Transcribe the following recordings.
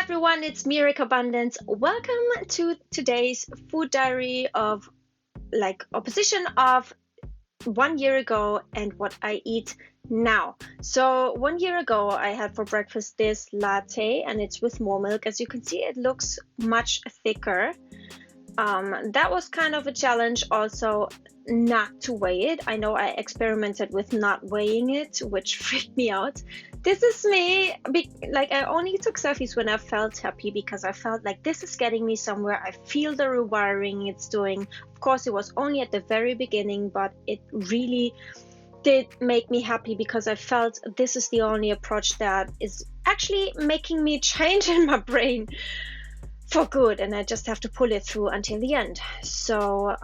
everyone, it's me, Carbundance. Welcome to today's food diary of opposition of 1 year ago and what I eat now. So 1 year ago I had for breakfast this latte and it's with more milk. As you can see, it looks much thicker. That was kind of a challenge also not to weigh it. I know I experimented with not weighing it, which freaked me out. This is me, I only took selfies when I felt happy because I felt like this is getting me somewhere. I feel the rewiring it's doing. Of course, it was only at the very beginning, but it really did make me happy because I felt this is the only approach that is actually making me change in my brain for good, and I just have to pull it through until the end. So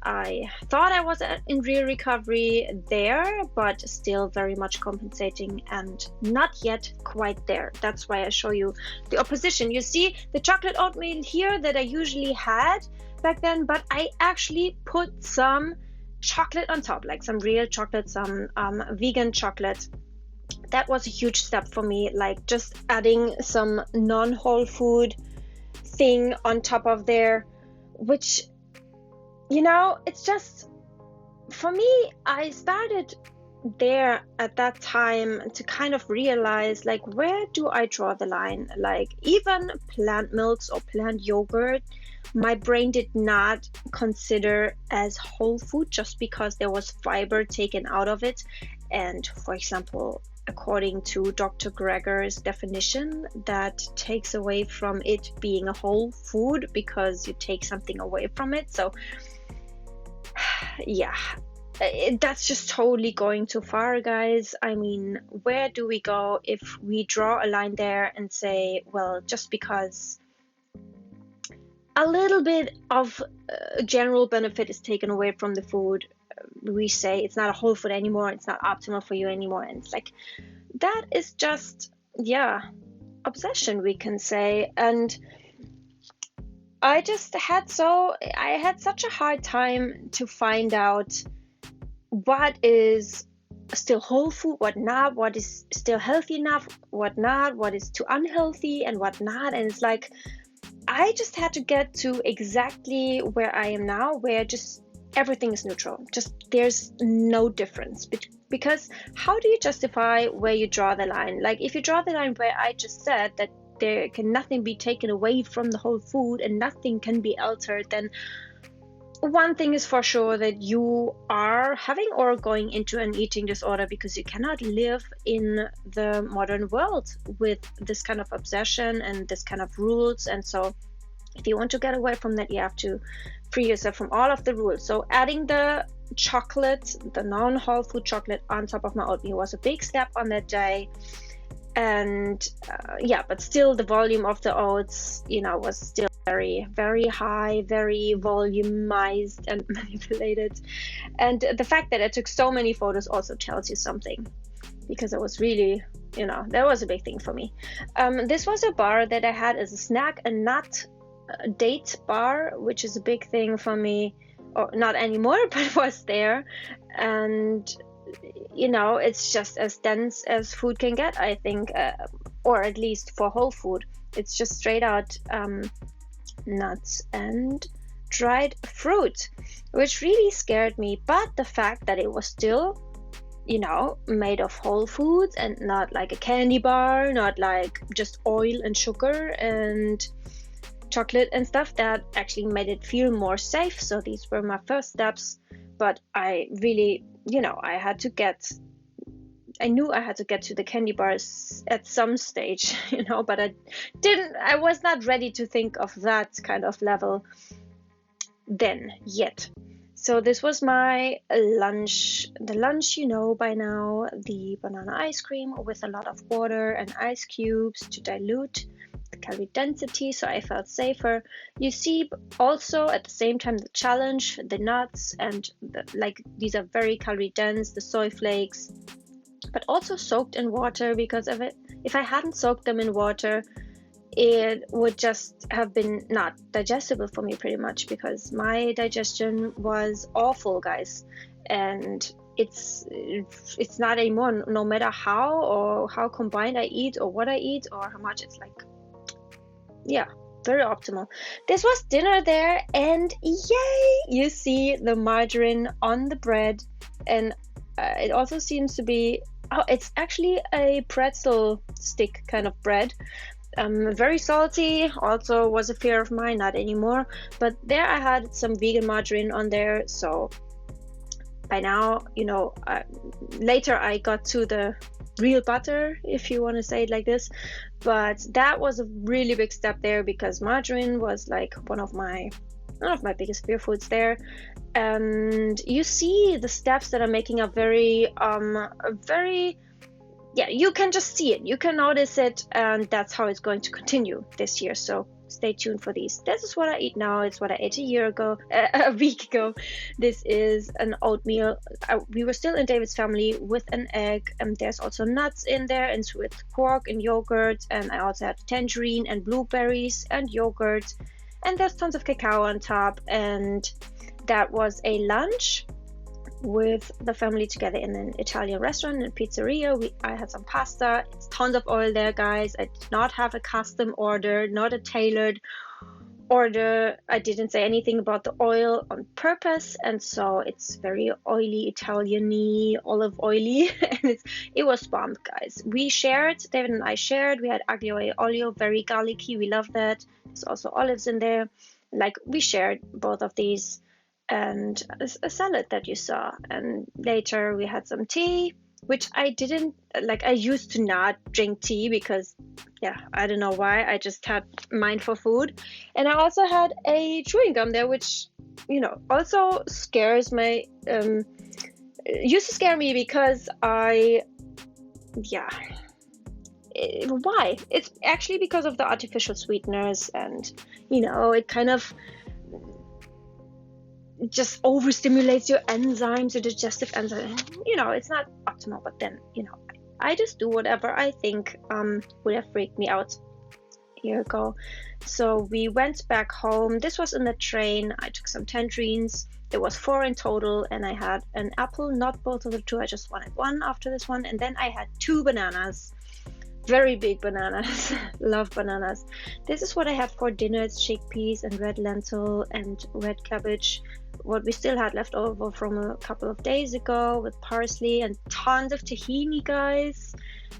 I thought I was in real recovery there, but still very much compensating and not yet quite there. That's why I show you the opposition. You see the chocolate oatmeal here that I usually had back then, but I actually put some chocolate on top, like some real chocolate, some vegan chocolate. That was a huge step for me, like just adding some non-whole food thing on top of there, which, you know, it's just, for me, I started there at that time to kind of realize, like, where do I draw the line? Like, even plant milks or plant yogurt, my brain did not consider as whole food just because there was fiber taken out of it. And for example, according to Dr. Greger's definition, that takes away from it being a whole food because you take something away from it. So yeah, that's just totally going too far, guys. I mean, where do we go if we draw a line there and say, well, just because a little bit of general benefit is taken away from the food, we say it's not a whole food anymore, it's not optimal for you anymore. And it's like, that is just, yeah, obsession, we can say. And I had such a hard time to find out what is still whole food, what not, what is still healthy enough, what not, what is too unhealthy and what not. And it's like, I just had to get to exactly where I am now, where just everything is neutral. Just there's no difference. Because how do you justify where you draw the line? Like, if you draw the line where I just said that there can nothing be taken away from the whole food and nothing can be altered, then one thing is for sure, that you are having or going into an eating disorder, because you cannot live in the modern world with this kind of obsession and this kind of rules. And so if you want to get away from that, you have to free yourself from all of the rules. So adding the chocolate, the non-whole food chocolate on top of my oatmeal was a big step on that day. And yeah, but still the volume of the oats, you know, was still very, very high, very volumized and manipulated. And the fact that I took so many photos also tells you something, because it was really, you know, that was a big thing for me. This was a bar that I had as a snack, a nut date bar, which is a big thing for me, or not anymore, but was there. And you know, it's just as dense as food can get, I think, or at least for whole food. It's just straight out nuts and dried fruit, which really scared me. But the fact that it was still, you know, made of whole foods and not like a candy bar, not like just oil and sugar and chocolate and stuff, that actually made it feel more safe. So these were my first steps. But I really, you know, I knew I had to get to the candy bars at some stage, you know, but I was not ready to think of that kind of level then yet. So this was my lunch. The lunch, you know by now, the banana ice cream with a lot of water and ice cubes to dilute the calorie density, so I felt safer. You see also at the same time the challenge, the nuts, and these are very calorie dense, the soy flakes, but also soaked in water, because of it. If I hadn't soaked them in water, it would just have been not digestible for me pretty much, because my digestion was awful, guys. And it's not anymore, no matter how combined I eat or what I eat or how much. It's like yeah, very optimal. This was dinner there, and yay, you see the margarine on the bread, and it also seems to be, oh, it's actually a pretzel stick kind of bread. Very salty, also was a fear of mine, not anymore, but there I had some vegan margarine on there, so by now, you know, later I got to the real butter, if you want to say it like this, but that was a really big step there, because margarine was like one of my biggest fear foods there. And you see the steps that are making a very yeah, you can just see it, you can notice it, and that's how it's going to continue this year. So stay tuned for these. This is what I eat now. It's what I ate a week ago. This is an oatmeal. We were still in David's family, with an egg, and there's also nuts in there, and with pork and yogurt, and I also had tangerine and blueberries and yogurt, and there's tons of cacao on top. And that was a lunch with the family together in an Italian restaurant and pizzeria. I had some pasta. It's tons of oil there, guys. I did not have a custom order, not a tailored order. I didn't say anything about the oil on purpose, and so it's very oily, Italian-y, olive oily, and it was bomb, guys. We shared, David and I shared. We had aglio e olio, very garlicky. We love that. There's also olives in there. Like, we shared both of these, and a salad that you saw. And later we had some tea, which I didn't like. I used to not drink tea because, yeah, I don't know why. I just had mine for food. And I also had a chewing gum there, which, you know, also scares my used to scare me, because why? It's actually because of the artificial sweeteners, and, you know, it kind of just overstimulates your enzymes, your digestive enzymes. You know, it's not optimal, but then, you know, I just do whatever I think would have freaked me out. Here we go. So we went back home. This was in the train. I took some tangerines. There was 4 in total, and I had an apple, not both of the 2. I just wanted one after this one, and then I had 2 bananas. Very big bananas. Love bananas. This is what I had for dinner. It's chickpeas and red lentil and red cabbage, what we still had left over from a couple of days ago, with parsley and tons of tahini, guys.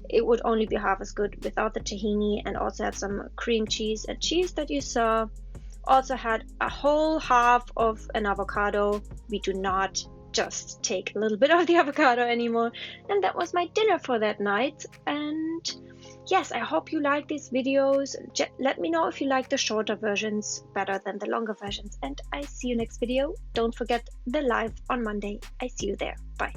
It would only be half as good without the tahini. And also had some cream cheese and cheese that you saw. Also had a whole half of an avocado. We do not just take a little bit of the avocado anymore. And that was my dinner for that night. And yes, I hope you like these videos. Let me know if you like the shorter versions better than the longer versions. And I see you next video. Don't forget the live on Monday. I see you there. Bye.